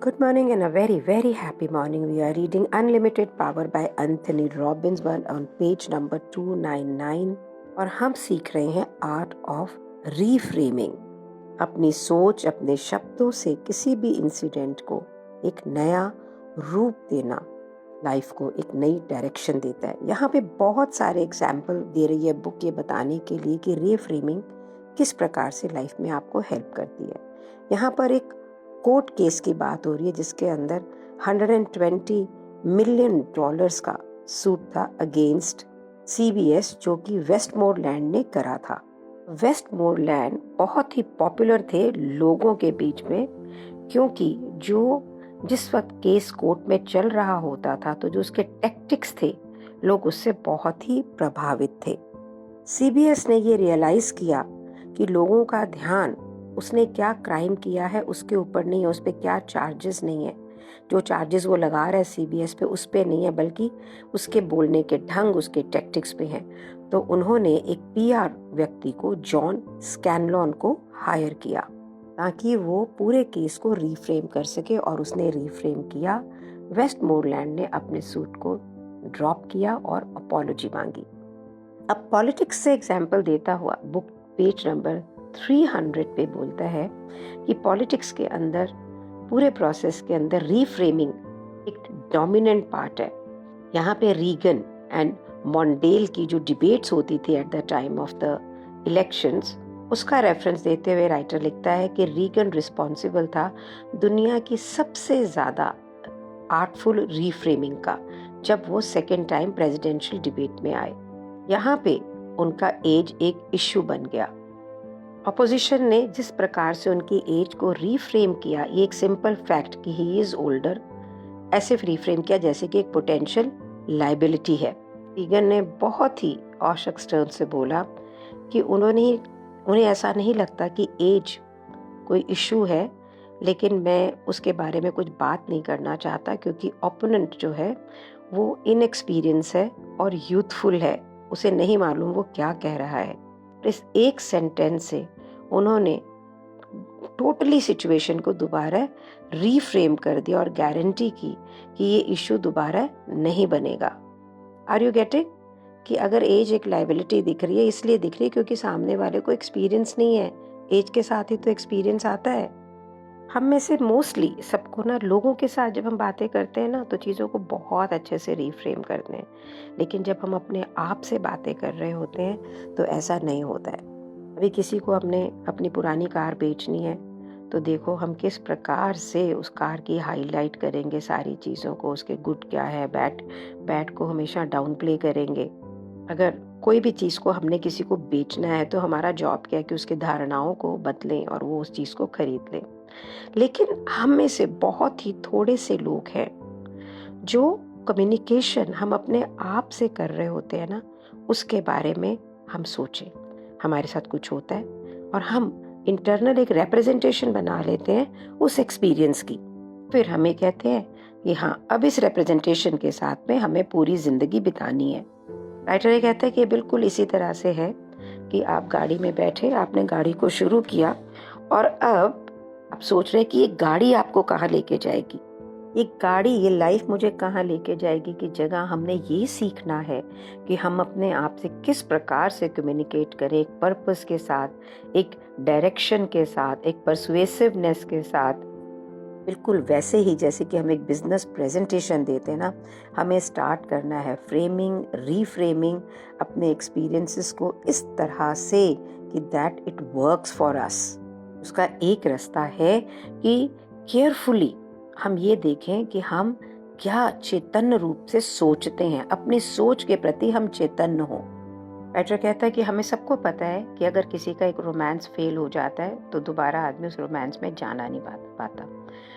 Good morning and a very, very happy morning. We are reading Unlimited Power by Anthony Robbins on page number 299 और हम सीख रहे हैं art of reframing. अपनी सोच, अपने शब्दों से किसी भी इंसिडेंट को एक नया रूप देना लाइफ को एक नई डायरेक्शन देता है। यहाँ पे बहुत सारे एग्जाम्पल दे रही है बुक ये बताने के लिए कि रीफ्रेमिंग किस प्रकार से लाइफ में आपको हेल्प करती है। यहाँ पर एक कोर्ट केस की बात हो रही है जिसके अंदर $120 मिलियन का सूट था अगेंस्ट CBS जो कि वेस्टमोरलैंड ने करा था। वेस्टमोरलैंड बहुत ही पॉपुलर थे लोगों के बीच में, क्योंकि जिस वक्त केस कोर्ट में चल रहा होता था तो जो उसके टैक्टिक्स थे लोग उससे बहुत ही प्रभावित थे। CBS ने ये रियलाइज किया कि लोगों का ध्यान उसने क्या क्राइम किया है उसके ऊपर नहीं है, उस पर क्या चार्जेस नहीं है, जो चार्जेस वो लगा रहा है CBS पे उस पे नहीं है, बल्कि उसके बोलने के ढंग, उसके टैक्टिक्स पे है। तो उन्होंने एक PR व्यक्ति को, जॉन स्कैनलॉन को हायर किया ताकि वो पूरे केस को रीफ्रेम कर सके, और उसने रीफ्रेम किया। वेस्टमोरलैंड ने अपने सूट को ड्रॉप किया और अपॉलॉजी मांगी। अब पॉलिटिक्स से एग्जाम्पल देता हुआ बुक पेज नंबर 300 पे बोलता है कि पॉलिटिक्स के अंदर, पूरे प्रोसेस के अंदर रीफ्रेमिंग एक डोमिनेंट पार्ट है। यहाँ पे रीगन एंड मॉन्डेल की जो डिबेट्स होती थी at the time of the elections, उसका रेफरेंस देते हुए राइटर लिखता है कि रीगन रिस्पॉन्सिबल था दुनिया की सबसे ज़्यादा आर्टफुल रीफ्रेमिंग का, जब वो सेकेंड टाइम प्रेसिडेंशियल डिबेट में आए। यहाँ पे उनका एज एक इश्यू बन गया। अपोजिशन ने जिस प्रकार से उनकी एज को रीफ्रेम किया, ये एक सिंपल फैक्ट कि ही इज ओल्डर, ऐसे रीफ्रेम किया जैसे कि एक पोटेंशियल लाइबिलिटी है। रीगन ने बहुत ही औशक टर्म से बोला कि उन्हें ऐसा नहीं लगता कि एज कोई इशू है, लेकिन मैं उसके बारे में कुछ बात नहीं करना चाहता क्योंकि ओपोनेंट जो है वो इनएक्सपीरियंस है और यूथफुल है, उसे नहीं मालूम वो क्या कह रहा है। इस एक सेंटेंस से उन्होंने टोटली सिचुएशन को दोबारा रीफ्रेम कर दिया और गारंटी की कि ये इशू दोबारा नहीं बनेगा। Are you getting? कि अगर एज एक लाइबिलिटी दिख रही है, इसलिए दिख रही है क्योंकि सामने वाले को एक्सपीरियंस नहीं है। एज के साथ ही तो एक्सपीरियंस आता है। हम में से मोस्टली सबको ना, लोगों के साथ जब हम बातें करते हैं ना तो चीज़ों को बहुत अच्छे से रीफ्रेम करते हैं, लेकिन जब हम अपने आप से बातें कर रहे होते हैं तो ऐसा नहीं होता है। अभी किसी को अपनी पुरानी कार बेचनी है तो देखो हम किस प्रकार से उस कार की हाईलाइट करेंगे सारी चीज़ों को, उसके गुड क्या है, बैड को हमेशा डाउन प्ले करेंगे। अगर कोई भी चीज़ को हमने किसी को बेचना है तो हमारा जॉब क्या है कि उसकी धारणाओं को बदलें और वो उस चीज़ को खरीद लें। लेकिन हम में से बहुत ही थोड़े से लोग हैं जो कम्युनिकेशन हम अपने आप से कर रहे होते हैं ना, उसके बारे में हम सोचें। हमारे साथ कुछ होता है और हम इंटरनल एक रिप्रेजेंटेशन बना लेते हैं उस एक्सपीरियंस की, फिर हमें कहते हैं कि हाँ, अब इस रिप्रेजेंटेशन के साथ में हमें पूरी जिंदगी बितानी है। राइटर ये कहता है कि बिल्कुल इसी तरह से है कि आप गाड़ी में बैठे, आपने गाड़ी को शुरू किया और अब आप सोच रहे हैं कि ये गाड़ी आपको कहाँ लेके जाएगी, ये लाइफ मुझे कहाँ लेके जाएगी। की जगह हमने ये सीखना है कि हम अपने आप से किस प्रकार से कम्युनिकेट करें, एक पर्पस के साथ, एक डायरेक्शन के साथ, एक परसुएसिवनेस के साथ। बिल्कुल वैसे ही जैसे कि हम एक बिजनेस प्रेजेंटेशन देते हैं ना, हमें स्टार्ट करना है फ्रेमिंग, रीफ्रेमिंग अपने एक्सपीरियंसेस को इस तरह से कि that it works for us. उसका एक रास्ता है कि केयरफुली हम ये देखें कि हम क्या चैतन्य रूप से सोचते हैं, अपनी सोच के प्रति हम चैतन्य हों। राइटर कहता है कि हमें सबको पता है कि अगर किसी का एक रोमांस फेल हो जाता है तो दोबारा आदमी उस रोमांस में जाना नहीं पाता,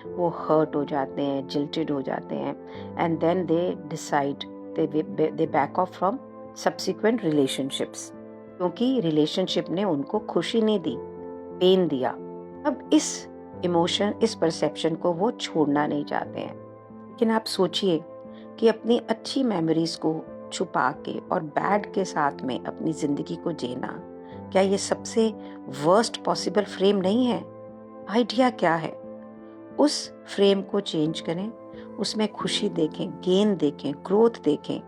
वो हर्ट हो जाते हैं, जिल्टेड हो जाते हैं, and then they decide they back off from subsequent relationships, क्योंकि रिलेशनशिप ने उनको खुशी नहीं दी, पेन दिया। अब इस इमोशन, इस परसेप्शन को वो छोड़ना नहीं चाहते हैं। लेकिन आप सोचिए कि अपनी अच्छी मेमोरीज को छुपा के और बैड के साथ में अपनी जिंदगी को जीना, क्या ये सबसे वर्स्ट पॉसिबल फ्रेम नहीं है? आइडिया क्या है? उस फ्रेम को चेंज करें, उसमें खुशी देखें, गेन देखें, ग्रोथ देखें।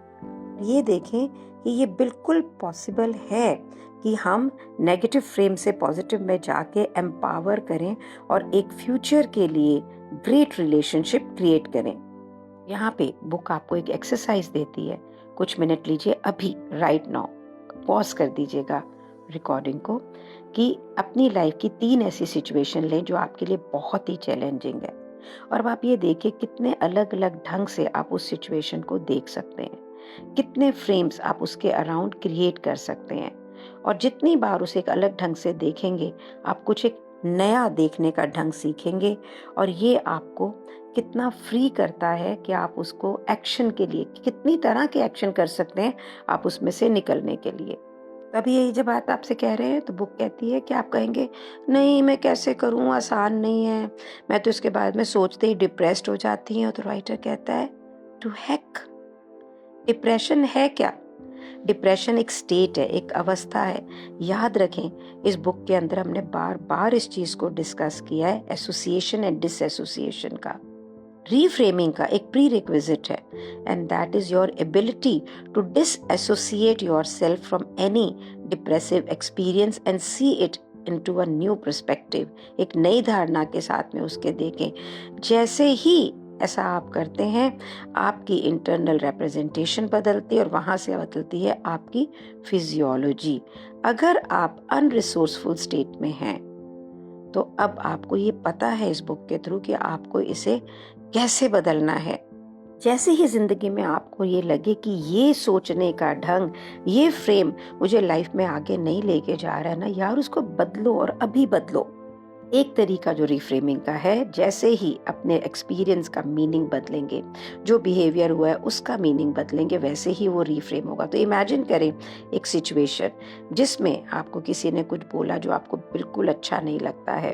ये देखें कि ये बिल्कुल पॉसिबल है कि हम नेगेटिव फ्रेम से पॉजिटिव में जाके एम्पावर करें और एक फ्यूचर के लिए ग्रेट रिलेशनशिप क्रिएट करें। यहाँ पे बुक आपको एक एक्सरसाइज देती है। कुछ मिनट लीजिए अभी, राइट नाउ पॉज कर दीजिएगा रिकॉर्डिंग को, कि अपनी लाइफ की 3 ऐसी सिचुएशन लें जो आपके लिए बहुत ही चैलेंजिंग है, और अब आप ये देखिए कितने अलग अलग ढंग से आप उस सिचुएशन को देख सकते हैं, कितने फ्रेम्स आप उसके अराउंड क्रिएट कर सकते हैं। और जितनी बार उसे एक अलग ढंग से देखेंगे, आप कुछ एक नया देखने का ढंग सीखेंगे, और ये आपको कितना फ्री करता है कि आप उसको एक्शन के लिए, कितनी तरह के एक्शन कर सकते हैं आप उसमें से निकलने के लिए। तभी यही जब बात आपसे कह रहे हैं तो बुक कहती है कि आप कहेंगे नहीं मैं कैसे करूं, आसान नहीं है, मैं तो इसके बाद में सोचते ही डिप्रेस्ड हो जाती हूँ। तो राइटर कहता है टू हेक, डिप्रेशन है क्या? डिप्रेशन एक स्टेट है, एक अवस्था है। याद रखें, इस बुक के अंदर हमने बार बार इस चीज को डिस्कस किया है, एसोसिएशन एंड डिसएसोसिएशन का। रीफ्रेमिंग का एक प्री रिक्विजिट है, and that is your ability to disassociate yourself from any depressive experience and see it into a new perspective. एक नई धारणा के साथ में उसके देखें। जैसे ही ऐसा आप करते हैं, आपकी इंटरनल रिप्रेजेंटेशन बदलती है और वहां से बदलती है आपकी फिजियोलॉजी। अगर आप अनरिसोर्सफुल स्टेट में हैं तो अब आपको ये पता है इस बुक के थ्रू कि आपको इसे कैसे बदलना है। जैसे ही जिंदगी में आपको ये लगे कि ये सोचने का ढंग, ये फ्रेम मुझे लाइफ में आगे नहीं लेके जा रहा है ना यार, उसको बदलो और अभी बदलो। एक तरीका जो रिफ्रेमिंग का है, जैसे ही अपने एक्सपीरियंस का मीनिंग बदलेंगे, जो बिहेवियर हुआ है उसका मीनिंग बदलेंगे, वैसे ही वो रिफ्रेम होगा। तो इमेजिन करें एक सिचुएशन जिसमें आपको किसी ने कुछ बोला जो आपको बिल्कुल अच्छा नहीं लगता है,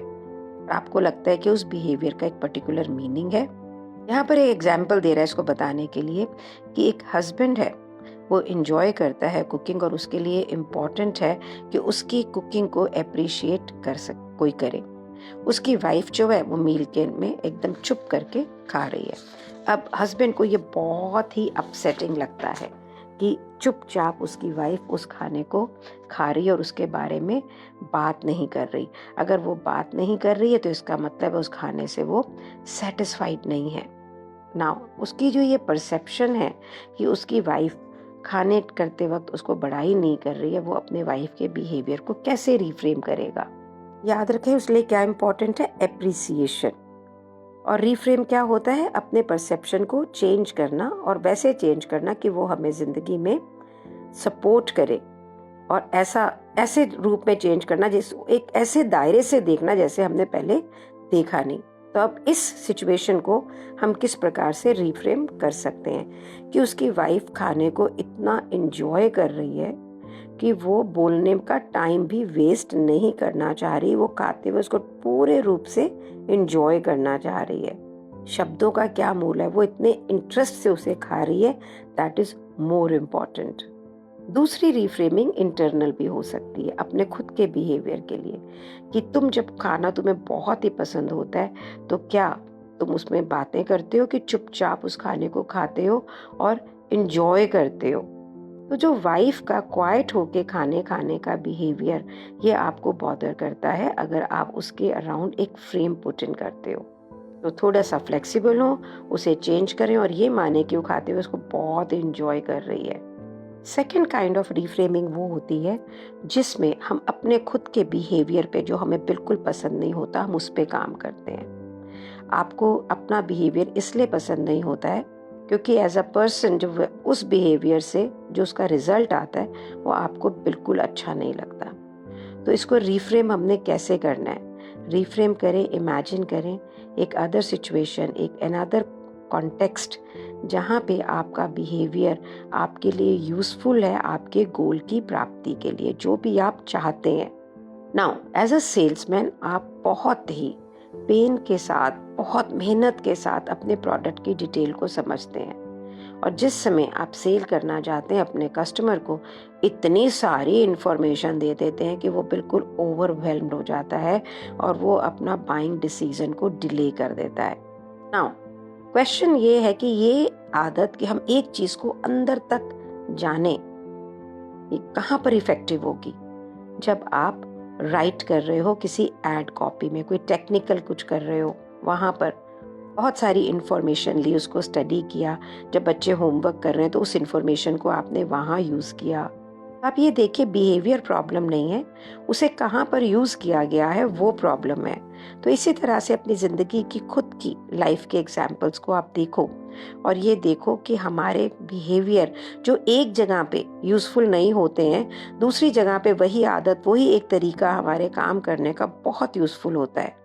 आपको लगता है कि उस बिहेवियर का एक पर्टिकुलर मीनिंग है। यहाँ पर एक एग्जाम्पल दे रहा है इसको बताने के लिए कि एक हस्बैंड है, वो इंजॉय करता है कुकिंग, और उसके लिए इम्पॉर्टेंट है कि उसकी कुकिंग को अप्रिशिएट कोई करे। उसकी वाइफ जो है वो मील के में एकदम चुप करके खा रही है। अब हस्बैंड को ये बहुत ही अपसेटिंग लगता है कि चुपचाप उसकी वाइफ उस खाने को खा रही है और उसके बारे में बात नहीं कर रही। अगर वो बात नहीं कर रही है तो इसका मतलब है उस खाने से वो सेटिस्फाइड नहीं है ना। उसकी जो ये परसेप्शन है कि उसकी वाइफ खाने करते वक्त उसको बड़ाई नहीं कर रही है, वो अपने वाइफ के बिहेवियर को कैसे रिफ्रेम करेगा? याद रखें उसके क्या इंपॉर्टेंट है, एप्रिसिएशन। और रिफ्रेम क्या होता है? अपने परसेप्शन को चेंज करना, और वैसे चेंज करना कि वो हमें जिंदगी में सपोर्ट करे, और ऐसे रूप में चेंज करना जिस एक ऐसे दायरे से देखना जैसे हमने पहले देखा नहीं। तो अब इस सिचुएशन को हम किस प्रकार से रिफ्रेम कर सकते हैं कि उसकी वाइफ खाने को इतना एंजॉय कर रही है कि वो बोलने का टाइम भी वेस्ट नहीं करना चाह रही, वो खाते हुए उसको पूरे रूप से एंजॉय करना चाह रही है। शब्दों का क्या मूल है, वो इतने इंटरेस्ट से उसे खा रही है, दैट इज मोर इम्पॉर्टेंट। दूसरी रिफ्रेमिंग इंटरनल भी हो सकती है, अपने खुद के बिहेवियर के लिए, कि तुम जब खाना तुम्हें बहुत ही पसंद होता है तो क्या तुम उसमें बातें करते हो कि चुपचाप उस खाने को खाते हो और एंजॉय करते हो? तो जो वाइफ का क्वाइट होके खाने का बिहेवियर, ये आपको बॉदर करता है अगर आप उसके अराउंड एक फ्रेम पुट इन करते हो। तो थोड़ा सा फ्लेक्सिबल हो, उसे चेंज करें और ये माने कि वो खाते हुए उसको बहुत एंजॉय कर रही है। सेकेंड काइंड ऑफ रिफ्रेमिंग वो होती है जिसमें हम अपने खुद के बिहेवियर पे, जो हमें बिल्कुल पसंद नहीं होता, हम उस पे काम करते हैं। आपको अपना बिहेवियर इसलिए पसंद नहीं होता है क्योंकि एज अ पर्सन जो उस बिहेवियर से जो उसका रिजल्ट आता है वो आपको बिल्कुल अच्छा नहीं लगता। तो इसको रिफ्रेम हमने कैसे करना है? रिफ्रेम करें, इमेजिन करें एक अदर सिचुएशन, एक अनदर कॉन्टेक्स्ट जहाँ पे आपका बिहेवियर आपके लिए यूजफुल है, आपके गोल की प्राप्ति के लिए, जो भी आप चाहते हैं। नाउ एज अ सेल्समैन आप बहुत ही पेन के साथ, बहुत मेहनत के साथ अपने प्रोडक्ट की डिटेल को समझते हैं और जिस समय आप सेल करना चाहते हैं अपने कस्टमर को, इतनी सारी इंफॉर्मेशन दे देते हैं कि वो बिल्कुल ओवरवेल्म्ड हो जाता है और वो अपना बाइंग डिसीजन को डिले कर देता है। नाउ क्वेश्चन ये है कि ये आदत कि हम एक चीज को अंदर तक जाने, ये कहाँ पर इफेक्टिव होगी? जब आप राइट कर रहे हो किसी एड कॉपी में, कोई टेक्निकल कुछ कर रहे हो, वहां पर बहुत सारी इंफॉर्मेशन ली, उसको स्टडी किया। जब बच्चे होमवर्क कर रहे हैं तो उस इंफॉर्मेशन को आपने वहां यूज किया। आप ये देखिए, बिहेवियर प्रॉब्लम नहीं है, उसे कहाँ पर यूज किया गया है वो प्रॉब्लम है। तो इसी तरह से अपनी जिंदगी की खुद की लाइफ के एग्जाम्पल्स को आप देखो और ये देखो कि हमारे बिहेवियर जो एक जगह पे यूजफुल नहीं होते हैं, दूसरी जगह पे वही आदत, वही एक तरीका हमारे काम करने का बहुत यूजफुल होता है।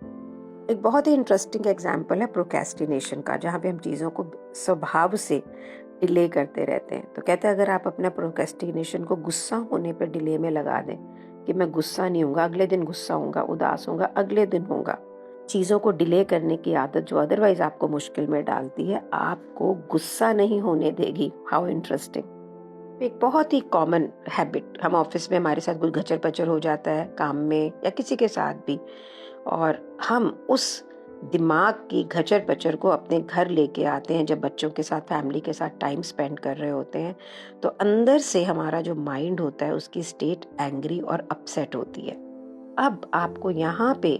एक बहुत ही इंटरेस्टिंग एग्जाम्पल है प्रोक्रेस्टिनेशन का, जहाँ पे हम चीज़ों को स्वभाव से डिले करते रहते हैं। तो कहते हैं अगर आप अपना प्रोक्रेस्टिनेशन को गुस्सा होने पर डिले में लगा दें कि मैं गुस्सा नहीं होऊंगा, अगले दिन गुस्सा होऊंगा, उदास होऊंगा, अगले दिन होऊंगा, चीज़ों को डिले करने की आदत जो अदरवाइज आपको मुश्किल में डालती है, आपको गुस्सा नहीं होने देगी। How interesting. एक बहुत ही कॉमन हैबिट, हम ऑफिस में हमारे साथ कुछ घचर पचर हो जाता है काम में या किसी के साथ भी, और हम उस दिमाग की घचर पचर को अपने घर लेके आते हैं। जब बच्चों के साथ, फैमिली के साथ टाइम स्पेंड कर रहे होते हैं तो अंदर से हमारा जो माइंड होता है उसकी स्टेट एंग्री और अपसेट होती है। अब आपको यहाँ पे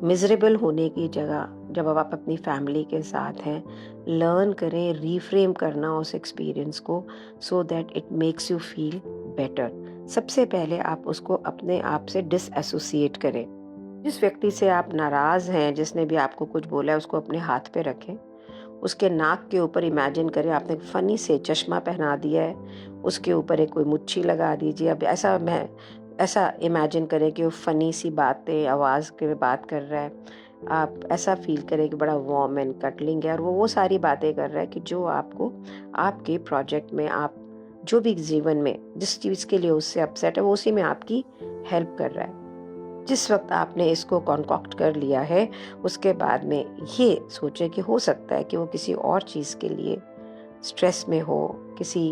मिजरेबल होने की जगह, जब अब आप अपनी फैमिली के साथ हैं, लर्न करें रीफ्रेम करना उस एक्सपीरियंस को, so that it makes you feel better. सबसे पहले आप उसको अपने आप से डिसएसोसिएट करें। जिस व्यक्ति से आप नाराज हैं, जिसने भी आपको कुछ बोला है, उसको अपने हाथ पे रखें। उसके नाक के ऊपर इमेजिन करें आपने फनी से चश्मा पहना दिया है, उसके ऊपर एक कोई मुच्छी लगा दीजिए। अब ऐसा इमेजिन करें कि वो फनी सी बातें, आवाज़ के बात कर रहा है। आप ऐसा फील करें कि बड़ा वार्म एंड कटलिंग है और वो सारी बातें कर रहा है कि जो आपको आपके प्रोजेक्ट में, आप जो भी जीवन में जिस चीज़ के लिए उससे अपसेट है, वो उसी में आपकी हेल्प कर रहा है। जिस वक्त आपने इसको कॉन्कॉक्ट कर लिया है, उसके बाद में ये सोचे कि हो सकता है कि वो किसी और चीज़ के लिए स्ट्रेस में हो, किसी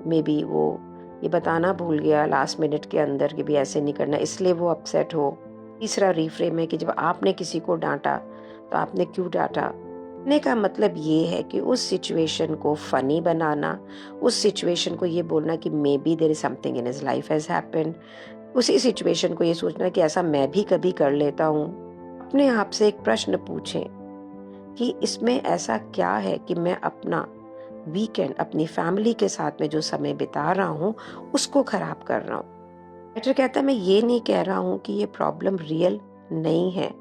मे बी वो ये बताना भूल गया लास्ट मिनट के अंदर कि भी ऐसे नहीं करना, इसलिए वो अपसेट हो। तीसरा रीफ्रेम है कि जब आपने किसी को डांटा तो आपने क्यों डांटा। कहने का मतलब ये है कि उस सिचुएशन को फनी बनाना, उस सिचुएशन को ये बोलना कि maybe there is something in his life has happened, उसी सिचुएशन को ये सोचना कि ऐसा मैं भी कभी कर लेता हूँ। अपने आप से एक प्रश्न पूछें कि इसमें ऐसा क्या है कि मैं अपना वीकेंड अपनी फैमिली के साथ में जो समय बिता रहा हूँ उसको खराब कर रहा हूँ। राइटर कहता है मैं ये नहीं कह रहा हूँ कि ये प्रॉब्लम रियल नहीं है।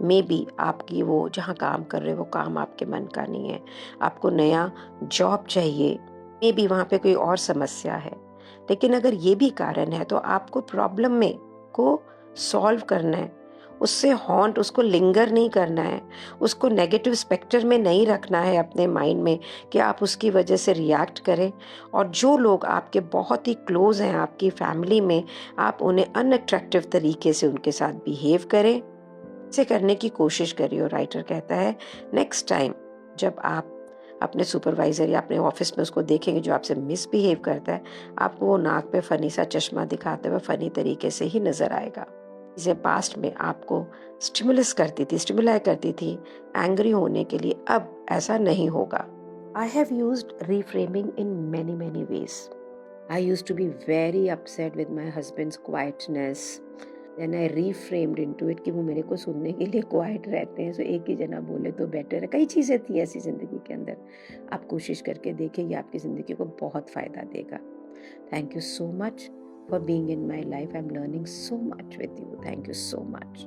मे बी आपकी वो जहाँ काम कर रहे हो वो काम आपके मन का नहीं है, आपको नया जॉब चाहिए, मे बी वहाँ पे कोई और समस्या है। लेकिन अगर ये भी कारण है तो आपको प्रॉब्लम में को सॉल्व करना है, उससे हॉन्ट, उसको लिंगर नहीं करना है, उसको नेगेटिव स्पेक्टर में नहीं रखना है अपने माइंड में कि आप उसकी वजह से रिएक्ट करें। और जो लोग आपके बहुत ही क्लोज हैं आपकी फैमिली में, आप उन्हें अनअट्रैक्टिव तरीके से उनके साथ बिहेव करें, से करने की कोशिश करिए। और राइटर कहता है नेक्स्ट टाइम जब आप अपने सुपरवाइजर या अपने ऑफिस में उसको देखेंगे जो आपसे मिसबिहेव करता है, आपको वो नाक पे फनी सा चश्मा दिखाते हुए फनी तरीके से ही नजर आएगा। इसे पास्ट में आपको स्टिमुलाई करती थी एंग्री होने के लिए, अब ऐसा नहीं होगा। I have used reframing in many ways. I used to be very upset with my husband's quietness. Then I reframed into it कि वो मेरे को सुनने के लिए क्वाइट रहते हैं, सो एक ही जना बोले तो बेटर है। कई चीज़ें थी ऐसी ज़िंदगी के अंदर, आप कोशिश करके देखिए, ये आपकी ज़िंदगी को बहुत फ़ायदा देगा। Thank you so much for being in my life. I am learning so much with you. Thank you so much.